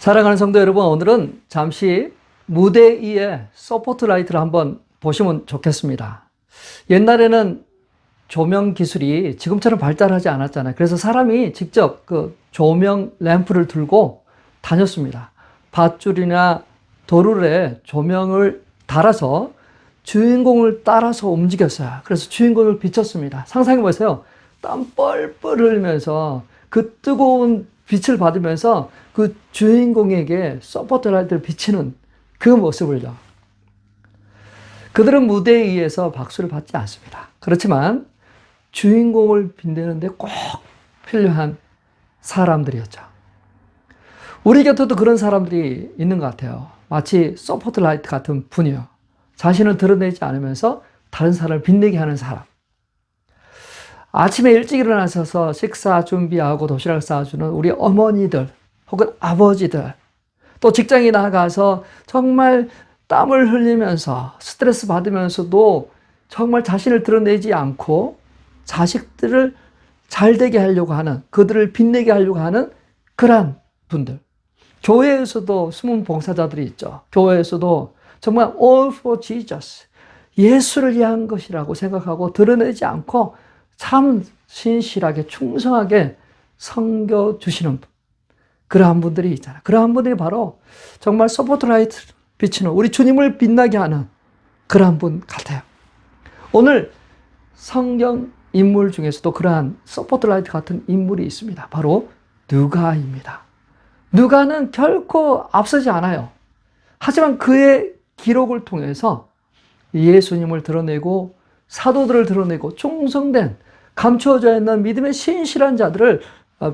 사랑하는 성도 여러분, 오늘은 잠시 무대 위에 서포트라이트를 한번 보시면 좋겠습니다. 옛날에는 조명 기술이 지금처럼 발달하지 않았잖아요. 그래서 사람이 직접 그 조명 램프를 들고 다녔습니다. 밧줄이나 도르래 조명을 달아서 주인공을 따라서 움직였어요. 그래서 주인공을 비췄습니다. 상상해 보세요. 땀 뻘뻘 흘리면서 그 뜨거운 빛을 받으면서 그 주인공에게 서포트라이트를 비치는 그 모습을요. 그들은 무대 위에서 박수를 받지 않습니다. 그렇지만 주인공을 빛내는데 꼭 필요한 사람들이었죠. 우리 곁에도 그런 사람들이 있는 것 같아요. 마치 서포트라이트 같은 분이요. 자신을 드러내지 않으면서 다른 사람을 빛내게 하는 사람. 아침에 일찍 일어나셔서 식사 준비하고 도시락을 싸주는 우리 어머니들 혹은 아버지들, 또 직장에 나가서 정말 땀을 흘리면서 스트레스 받으면서도 정말 자신을 드러내지 않고 자식들을 잘 되게 하려고 하는, 그들을 빛내게 하려고 하는 그러한 분들. 교회에서도 숨은 봉사자들이 있죠. 교회에서도 정말 all for Jesus, 예수를 위한 것이라고 생각하고 드러내지 않고 참 신실하게 충성하게 섬겨주시는 분. 그러한 분들이 있잖아요. 그러한 분들이 바로 정말 서포트라이트 비치는, 우리 주님을 빛나게 하는 그러한 분 같아요. 오늘 성경 인물 중에서도 그러한 서포트라이트 같은 인물이 있습니다. 바로 누가입니다. 누가는 결코 앞서지 않아요. 하지만 그의 기록을 통해서 예수님을 드러내고 사도들을 드러내고 충성된, 감추어져 있는 믿음의 신실한 자들을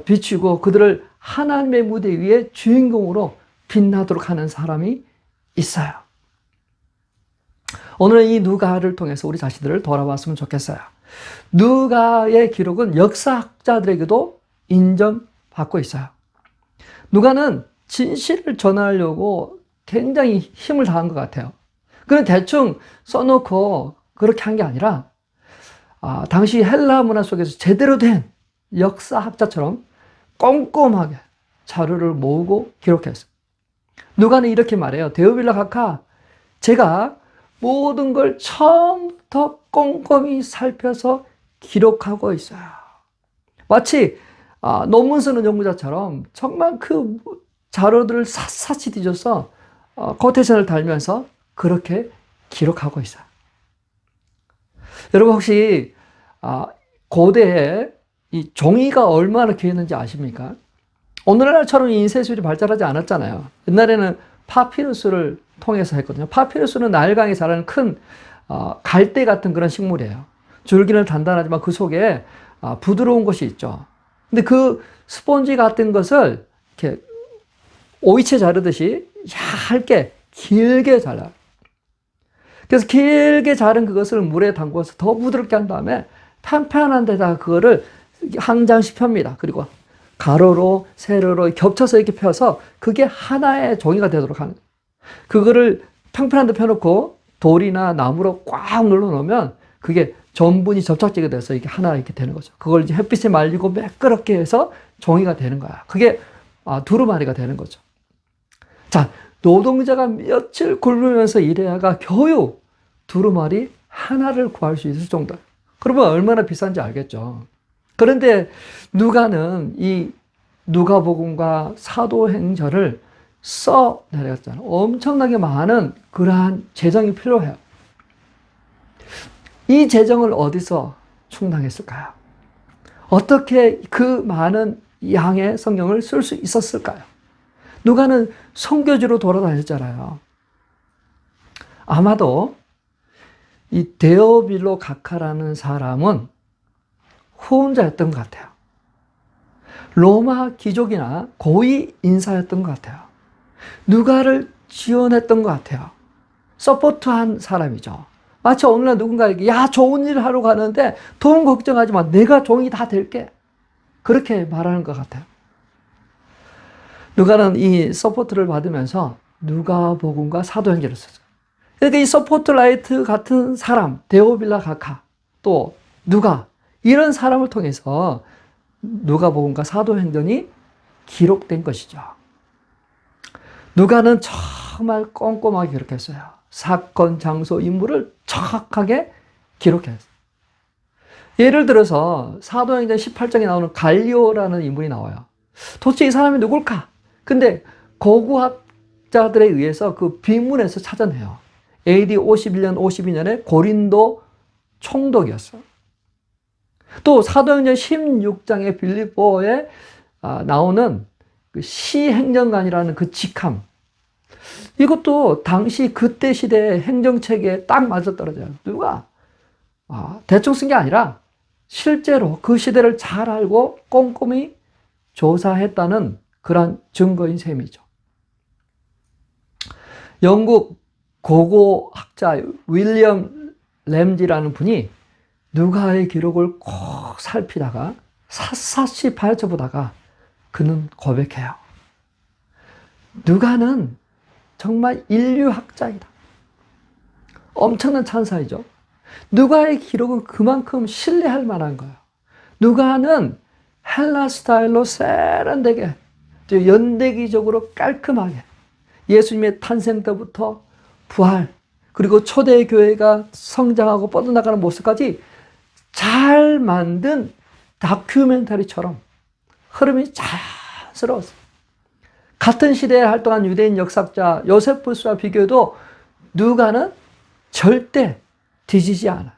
비추고 그들을 하나님의 무대 위에 주인공으로 빛나도록 하는 사람이 있어요. 오늘은 이 누가를 통해서 우리 자신들을 돌아봤으면 좋겠어요. 누가의 기록은 역사학자들에게도 인정받고 있어요. 누가는 진실을 전하려고 굉장히 힘을 다한 것 같아요. 그는 대충 써놓고 그렇게 한 게 아니라 당시 헬라 문화 속에서 제대로 된 역사학자처럼 꼼꼼하게 자료를 모으고 기록했어요. 누가는 이렇게 말해요. 데오빌라 각하, 제가 모든 걸 처음부터 꼼꼼히 살펴서 기록하고 있어요. 마치 논문 쓰는 연구자처럼 정말 그 자료들을 샅샅이 뒤져서 코테이션을 달면서 그렇게 기록하고 있어요. 여러분 혹시 고대에 이 종이가 얼마나 귀했는지 아십니까? 오늘날처럼 인쇄술이 발달하지 않았잖아요. 옛날에는 파피루스를 통해서 했거든요. 파피루스는 나일강에 자라는 큰 갈대 같은 그런 식물이에요. 줄기는 단단하지만 그 속에 부드러운 것이 있죠. 근데 그 스폰지 같은 것을 이렇게 오이채 자르듯이 얇게 길게 잘라요. 그래서 길게 자른 그것을 물에 담궈서 더 부드럽게 한 다음에 판판한 데다가 그거를 한 장씩 펴니다. 그리고 가로로 세로로 겹쳐서 이렇게 펴서 그게 하나의 종이가 되도록 하는 거예요. 그거를 평평한 데 펴놓고 돌이나 나무로 꽉 눌러 놓으면 그게 전분이 접착제가 돼서 이게 하나 이렇게 되는 거죠. 그걸 이제 햇빛에 말리고 매끄럽게 해서 종이가 되는 거야. 그게 두루마리가 되는 거죠. 자, 노동자가 며칠 굶으면서 일해야가 겨우 두루마리 하나를 구할 수 있을 정도. 그러면 얼마나 비싼지 알겠죠. 그런데 누가는 이 누가복음과 사도행전을 써내렸잖아요. 엄청나게 많은 그러한 재정이 필요해요. 이 재정을 어디서 충당했을까요? 어떻게 그 많은 양의 성경을 쓸 수 있었을까요? 누가는 선교지로 돌아다녔잖아요. 아마도 이 데오빌로 각하라는 사람은 후원자였던 것 같아요. 로마 귀족이나 고위 인사였던 것 같아요. 누가를 지원했던 것 같아요. 서포트한 사람이죠. 마치 오늘날 누군가에게 야 좋은 일 하러 가는데 돈 걱정하지 마, 내가 종이 다 될게, 그렇게 말하는 것 같아요. 누가는 이 서포트를 받으면서 누가복음과 사도행전을 썼어요. 그러니까 이 서포트라이트 같은 사람, 데오빌라 각하, 또 누가, 이런 사람을 통해서 누가복음과 사도행전이 기록된 것이죠. 누가는 정말 꼼꼼하게 기록했어요. 사건, 장소, 인물을 정확하게 기록했어요. 예를 들어서 사도행전 18장에 나오는 갈리오라는 인물이 나와요. 도대체 이 사람이 누굴까? 근데 고고학자들에 의해서 그 비문에서 찾아내요. AD 51년, 52년에 고린도 총독이었어요. 또 사도행전 16장의 빌립보에 나오는 그 시행정관이라는 그 직함. 이것도 당시 그때 시대의 행정체계에 딱 맞아떨어져요. 누가 대충 쓴 게 아니라 실제로 그 시대를 잘 알고 꼼꼼히 조사했다는 그런 증거인 셈이죠. 영국 고고학자 윌리엄 램지라는 분이 누가의 기록을 꼭 살피다가 샅샅이 파헤쳐보다가 그는 고백해요. 누가는 정말 인류학자이다. 엄청난 찬사이죠. 누가의 기록은 그만큼 신뢰할 만한 거예요. 누가는 헬라 스타일로 세련되게, 연대기적으로 깔끔하게 예수님의 탄생 때부터 부활, 그리고 초대교회가 성장하고 뻗어나가는 모습까지 잘 만든 다큐멘터리처럼 흐름이 자연스러웠어요. 같은 시대에 활동한 유대인 역사학자 요세푸스와 비교해도 누가는 절대 뒤지지 않아요.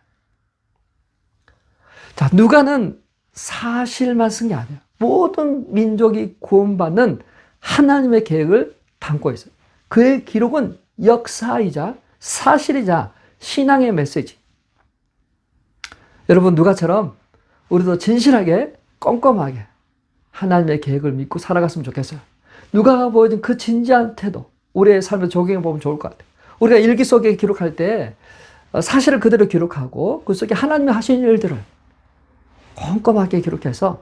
자, 누가는 사실만 쓴 게 아니에요. 모든 민족이 구원받는 하나님의 계획을 담고 있어요. 그의 기록은 역사이자 사실이자 신앙의 메시지. 여러분, 누가처럼 우리도 진실하게 꼼꼼하게 하나님의 계획을 믿고 살아갔으면 좋겠어요. 누가가 보여준 그 진지한 태도, 우리의 삶을 적용해 보면 좋을 것 같아요. 우리가 일기 속에 기록할 때 사실을 그대로 기록하고 그 속에 하나님이 하신 일들을 꼼꼼하게 기록해서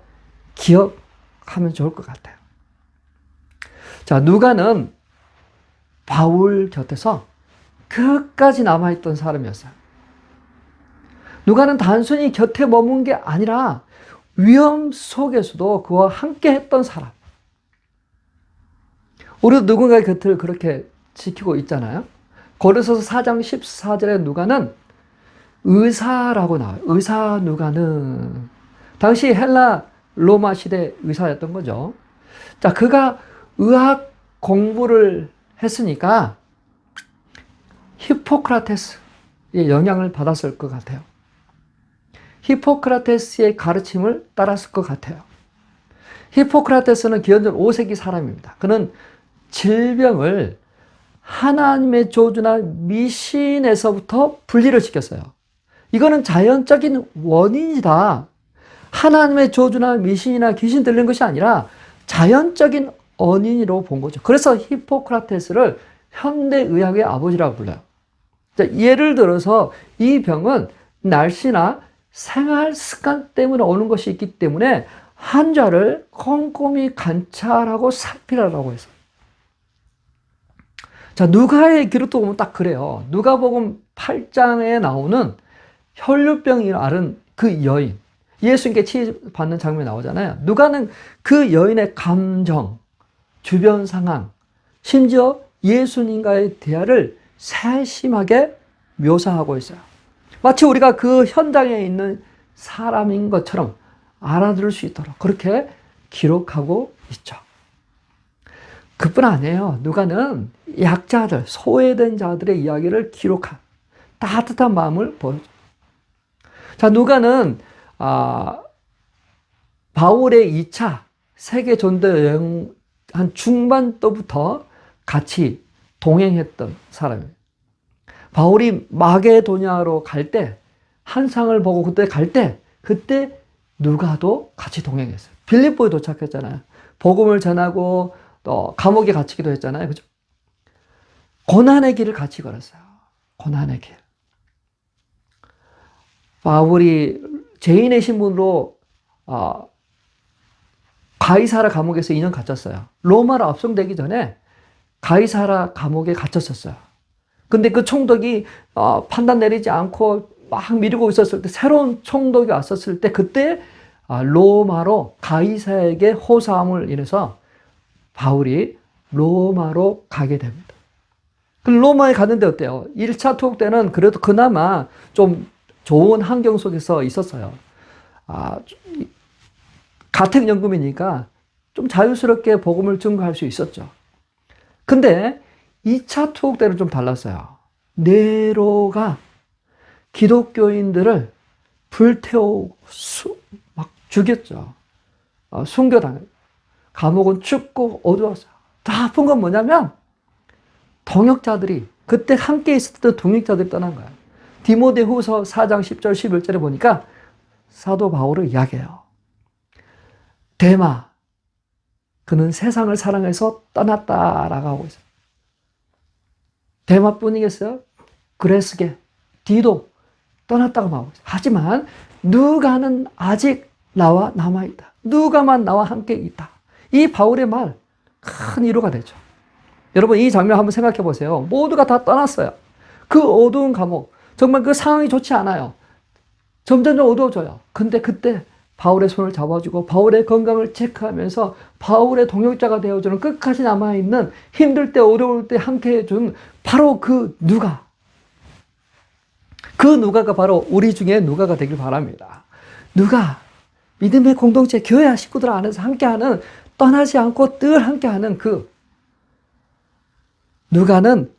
기억하면 좋을 것 같아요. 자, 누가는 바울 곁에서 끝까지 남아있던 사람이었어요. 누가는 단순히 곁에 머문 게 아니라 위험 속에서도 그와 함께 했던 사람. 우리도 누군가의 곁을 그렇게 지키고 있잖아요. 고린도서 4장 14절에 누가는 의사라고 나와요. 의사 누가는. 당시 헬라 로마 시대 의사였던 거죠. 자, 그가 의학 공부를 했으니까 히포크라테스의 영향을 받았을 것 같아요. 히포크라테스의 가르침을 따랐을 것 같아요. 히포크라테스는 기원전 5세기 사람입니다. 그는 질병을 하나님의 저주나 미신에서부터 분리를 시켰어요. 이거는 자연적인 원인이다. 하나님의 저주나 미신이나 귀신 들린 것이 아니라 자연적인 원인으로 본 거죠. 그래서 히포크라테스를 현대의학의 아버지라고 불러요. 자, 예를 들어서 이 병은 날씨나 생활 습관 때문에 오는 것이 있기 때문에 환자를 꼼꼼히 관찰하고 살피라고 했어요. 자, 누가의 기록도 보면 딱 그래요. 누가복음 8장에 나오는 혈류병이 앓은 그 여인, 예수님께 치유받는 장면이 나오잖아요. 누가는 그 여인의 감정, 주변 상황, 심지어 예수님과의 대화를 세심하게 묘사하고 있어요. 마치 우리가 그 현장에 있는 사람인 것처럼 알아들을 수 있도록 그렇게 기록하고 있죠. 그뿐 아니에요. 누가는 약자들, 소외된 자들의 이야기를 기록한 따뜻한 마음을 보여줘요. 자, 누가는 바울의 2차 세계 전도 여행 한 중반부터 같이 동행했던 사람이에요. 바울이 마게도냐로 갈 때 환상을 보고 그때 누가도 같이 동행했어요. 빌립보에 도착했잖아요. 복음을 전하고 또 감옥에 갇히기도 했잖아요. 그죠? 고난의 길을 같이 걸었어요. 고난의 길. 바울이 죄인의 신분으로 가이사라 감옥에서 2년 갇혔어요. 로마로 압송되기 전에 가이사라 감옥에 갇혔었어요. 근데 그 총독이 판단 내리지 않고 막 미루고 있었을 때 새로운 총독이 왔었을 때 그때 로마로 가이사에게 호소함을 인해서 바울이 로마로 가게 됩니다. 로마에 갔는데 어때요? 1차 투옥 때는 그래도 그나마 좀 좋은 환경 속에서 있었어요. 가택연금이니까 좀 자유스럽게 복음을 증거할 수 있었죠. 근데 2차 투옥 때는 좀 달랐어요. 네로가 기독교인들을 불태우고 막 죽였죠. 순교당했죠. 감옥은 춥고 어두웠어요. 더 아픈 건 뭐냐면 동역자들이 그때 함께 있었던 동역자들이 떠난 거예요. 디모데후서 4장 10절 11절에 보니까 사도 바울을 이야기해요. 데마 그는 세상을 사랑해서 떠났다라고 하고 있어요. 데마뿐이겠어요? 그레스게 디도 떠났다고 말하고 있어요. 하지만 누가는 아직 나와 남아있다. 누가만 나와 함께 있다. 이 바울의 말 큰 위로가 되죠. 여러분 이 장면 한번 생각해 보세요. 모두가 다 떠났어요. 그 어두운 감옥 정말 그 상황이 좋지 않아요. 점점 어두워져요. 근데 그때 바울의 손을 잡아주고 바울의 건강을 체크하면서 바울의 동역자가 되어주는 끝까지 남아있는 힘들 때 어려울 때 함께 해준 바로 그 누가. 그 누가가 바로 우리 중에 누가가 되길 바랍니다. 누가 믿음의 공동체 교회 식구들 안에서 함께하는 떠나지 않고 늘 함께하는 그 누가는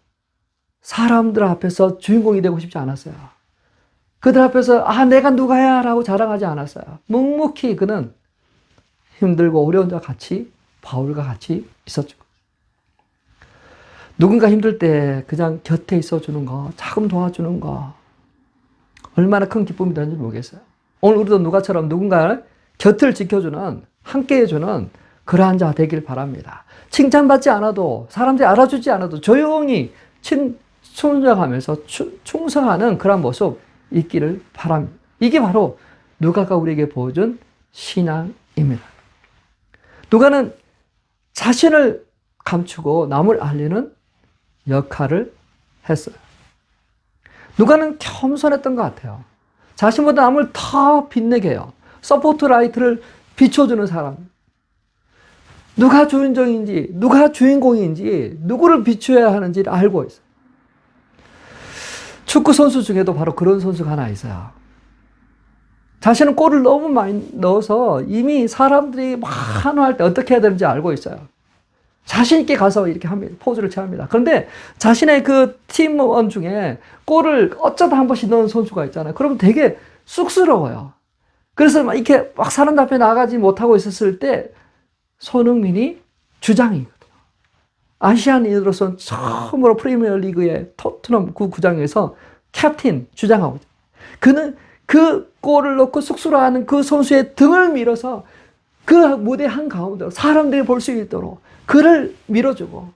사람들 앞에서 주인공이 되고 싶지 않았어요. 그들 앞에서 내가 누가야 라고 자랑하지 않았어요. 묵묵히 그는 힘들고 어려운 자와 같이 바울과 같이 있었죠. 누군가 힘들 때 그냥 곁에 있어주는 거, 자금 도와주는 거 얼마나 큰 기쁨이 되는지 모르겠어요. 오늘 우리도 누가처럼 누군가를 곁을 지켜주는 함께 해주는 그러한 자 되길 바랍니다. 칭찬받지 않아도 사람들이 알아주지 않아도 조용히 충성하면서 충성하는 그런 모습 있기를 바랍니다. 이게 바로 누가가 우리에게 보여준 신앙입니다. 누가는 자신을 감추고 남을 알리는 역할을 했어요. 누가는 겸손했던 것 같아요. 자신보다 남을 더 빛내게 해요. 서포트라이트를 비춰주는 사람. 누가 주인공인지, 누가 주인공인지, 누구를 비춰야 하는지를 알고 있어요. 축구 선수 중에도 바로 그런 선수가 하나 있어요. 자신은 골을 너무 많이 넣어서 이미 사람들이 막 환호할 때 어떻게 해야 되는지 알고 있어요. 자신 있게 가서 이렇게 합니다. 포즈를 취합니다. 그런데 자신의 그 팀원 중에 골을 어쩌다 한 번씩 넣은 선수가 있잖아요. 그러면 되게 쑥스러워요. 그래서 막 이렇게 막 사람들 앞에 나가지 못하고 있었을 때 손흥민이 주장이거든요. 아시안인으로서는 처음으로 프리미어리그의 토트넘 그 구장에서 캡틴 주장하고 있어요. 그는 그 골을 넣고 쑥스러워하는 그 선수의 등을 밀어서 그 무대 한가운데로 사람들이 볼 수 있도록 그를 밀어주고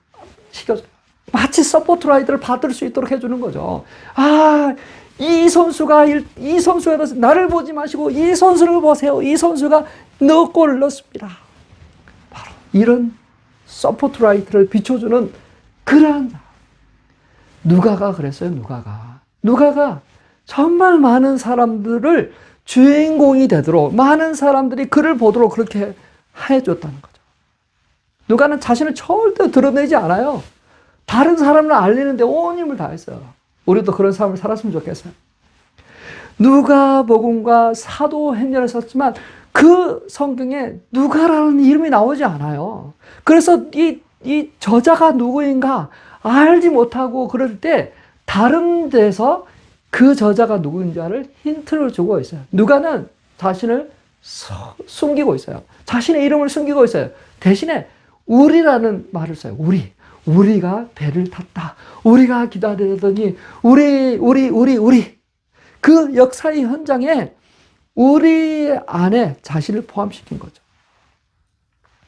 시켜줘요. 마치 서포트라이트를 받을 수 있도록 해주는 거죠. 이 선수가 나를 보지 마시고 이 선수를 보세요. 이 선수가 골을 넣었습니다. 바로 이런 서포트라이트를 비춰주는 그러한 누가가 그랬어요. 누가가 정말 많은 사람들을 주인공이 되도록 많은 사람들이 그를 보도록 그렇게 해줬다는 거죠. 누가는 자신을 절대 드러내지 않아요. 다른 사람을 알리는데 온 힘을 다했어요. 우리도 그런 삶을 살았으면 좋겠어요. 누가복음과 사도행전을 썼지만 그 성경에 누가라는 이름이 나오지 않아요. 그래서 이 저자가 누구인가 알지 못하고 그럴 때 다른 데서 그 저자가 누구인지를 힌트를 주고 있어요. 누가는 자신을 숨기고 있어요. 자신의 이름을 숨기고 있어요. 대신에 우리라는 말을 써요. 우리가 배를 탔다. 우리가 기다리더니 우리 그 역사의 현장에 우리 안에 자신을 포함시킨 거죠.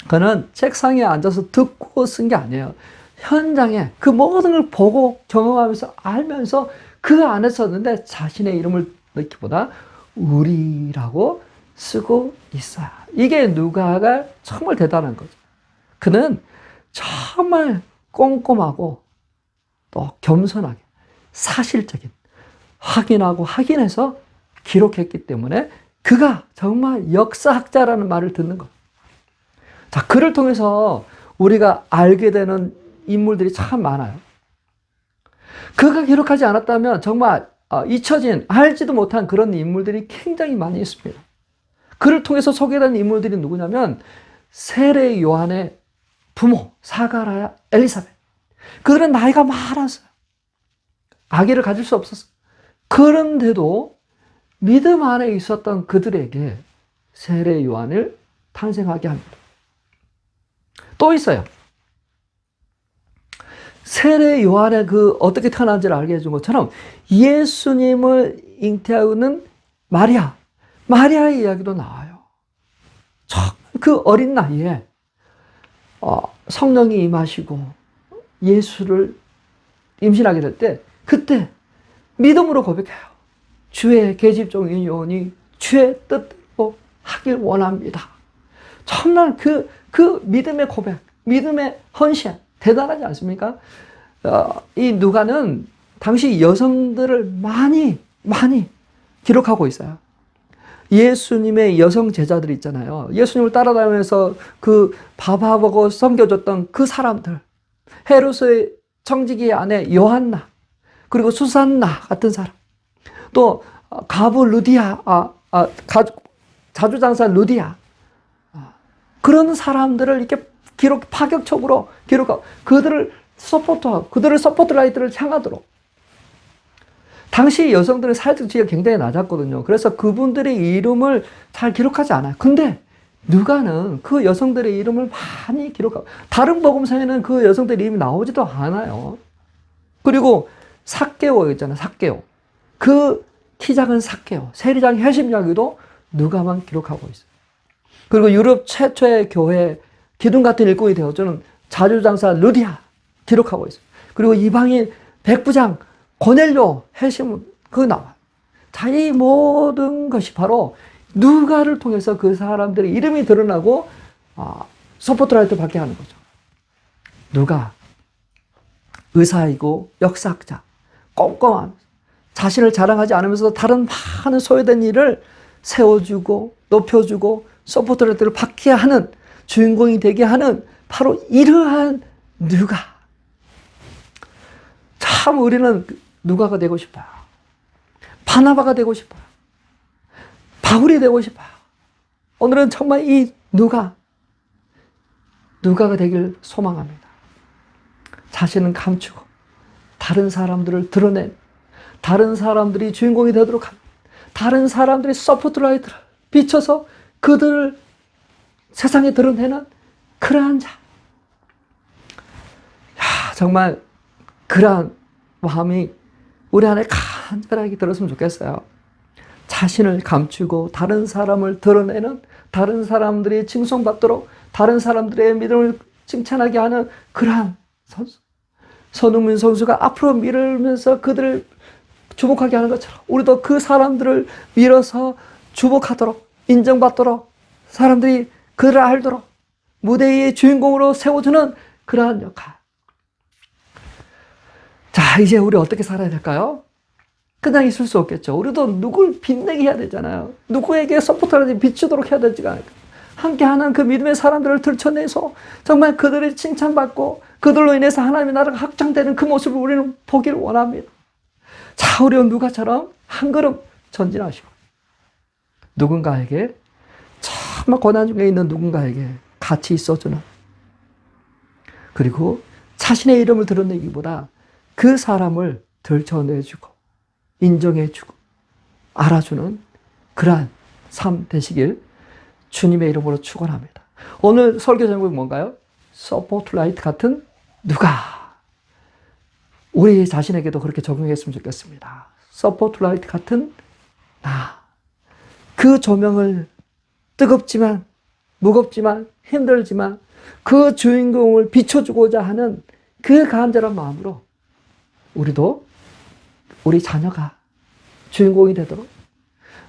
그는 책상에 앉아서 듣고 쓴 게 아니에요. 현장에 그 모든 걸 보고 경험하면서 알면서 그 안에 썼는데 자신의 이름을 넣기보다 우리라고 쓰고 있어요. 이게 누가가 정말 대단한 거죠. 그는 정말 꼼꼼하고 또 겸손하게 사실적인 확인하고 확인해서 기록했기 때문에 그가 정말 역사학자라는 말을 듣는 것. 자, 그를 통해서 우리가 알게 되는 인물들이 참 많아요. 그가 기록하지 않았다면 정말 잊혀진, 알지도 못한 그런 인물들이 굉장히 많이 있습니다. 그를 통해서 소개된 인물들이 누구냐면 세례 요한의 부모 사가랴, 엘리사벳. 그들은 나이가 많았어요. 아기를 가질 수 없었어요. 그런데도 믿음 안에 있었던 그들에게 세례 요한을 탄생하게 합니다. 또 있어요. 세례 요한의 그 어떻게 태어난지를 알게 해준 것처럼 예수님을 잉태하는 마리아의 이야기도 나와요. 그 어린 나이에 성령이 임하시고 예수를 임신하게 될 때 그때 믿음으로 고백해요. 주의 계집종인 요한이 주의 뜻대로 하길 원합니다. 정말 그 믿음의 고백, 믿음의 헌신 대단하지 않습니까? 이 누가는 당시 여성들을 많이 기록하고 있어요. 예수님의 여성 제자들 있잖아요. 예수님을 따라다니면서 그 밥하고 섬겨줬던 그 사람들, 헤롯의 청지기 아내 요한나, 그리고 수산나 같은 사람, 또 가부 루디아, 자주장사 루디아, 그런 사람들을 이렇게 파격적으로 기록하고 그들을 서포트하고 그들을 서포트라이트를 향하도록. 당시 여성들의 사회적 지위가 굉장히 낮았거든요. 그래서 그분들의 이름을 잘 기록하지 않아요. 근데 누가는 그 여성들의 이름을 많이 기록하고, 다른 복음서에는 그 여성들의 이름이 나오지도 않아요. 그리고 삭개오 있잖아요. 삭개오. 그 키 작은 삭개오, 세리장 회심 이야기도 누가만 기록하고 있어요. 그리고 유럽 최초의 교회 기둥 같은 일꾼이 되어주는 자주장사 루디아 기록하고 있어요. 그리고 이방인 백부장 고넬료 회심 그거 나와요. 자, 이 모든 것이 바로 누가를 통해서 그 사람들의 이름이 드러나고 서포트라이트 받게 하는 거죠. 누가 의사이고 역사학자, 꼼꼼한, 자신을 자랑하지 않으면서 다른 많은 소외된 일을 세워주고 높여주고 서포트라이트를 받게 하는, 주인공이 되게 하는 바로 이러한 누가. 참 우리는 누가가 되고 싶어요. 바나바가 되고 싶어요. 바울이 되고 싶어요. 오늘은 정말 이 누가가 되길 소망합니다. 자신은 감추고 다른 사람들을 드러낸, 다른 사람들이 주인공이 되도록 합니다. 다른 사람들이 서포트라이트를 비춰서 그들을 세상에 드러내는 그러한 자. 정말 그러한 마음이 우리 안에 간절하게 들었으면 좋겠어요. 자신을 감추고 다른 사람을 드러내는, 다른 사람들이 칭송받도록, 다른 사람들의 믿음을 칭찬하게 하는 그러한 선수. 손흥민 선수가 앞으로 밀으면서 그들을 주목하게 하는 것처럼 우리도 그 사람들을 밀어서 주목하도록, 인정받도록, 사람들이 그들을 알도록 무대의 주인공으로 세워주는 그러한 역할. 자, 이제 우리 어떻게 살아야 될까요? 그냥 있을 수 없겠죠. 우리도 누굴 빛내게 해야 되잖아요. 누구에게 서포트를 비추도록 해야 되지 않을까. 함께하는 그 믿음의 사람들을 들춰내서 정말 그들을 칭찬받고 그들로 인해서 하나님의 나라가 확장되는 그 모습을 우리는 보기를 원합니다. 자, 우리 누가처럼 한 걸음 전진하시고 누군가에게, 정말 고난 중에 있는 누군가에게 같이 있어주는, 그리고 자신의 이름을 드러내기보다 그 사람을 들춰내주고 인정해주고 알아주는 그러한 삶 되시길 주님의 이름으로 축원합니다. 오늘 설교 제목이 뭔가요? 서포트라이트 같은 누가. 우리 자신에게도 그렇게 적용했으면 좋겠습니다. 서포트라이트 같은 나. 그 조명을 뜨겁지만 무겁지만 힘들지만 그 주인공을 비춰주고자 하는 그 간절한 마음으로 우리도 우리 자녀가 주인공이 되도록,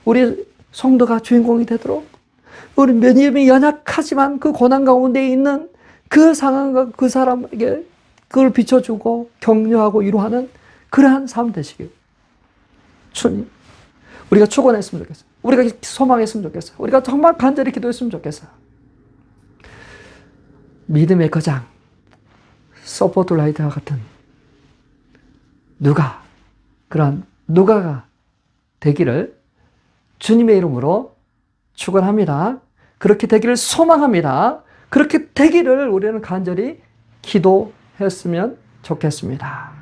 우리 성도가 주인공이 되도록, 우리 믿음이 연약하지만 그 고난 가운데 있는 그 상황과 그 사람에게 그걸 비춰주고 격려하고 위로하는 그러한 삶 되시길 주님, 우리가 축원했으면 좋겠어요. 우리가 소망했으면 좋겠어요. 우리가 정말 간절히 기도했으면 좋겠어요. 믿음의 거장, 서포트라이트와 같은 그런 누가가 되기를 주님의 이름으로 축원합니다. 그렇게 되기를 소망합니다. 그렇게 되기를 우리는 간절히 기도했으면 좋겠습니다.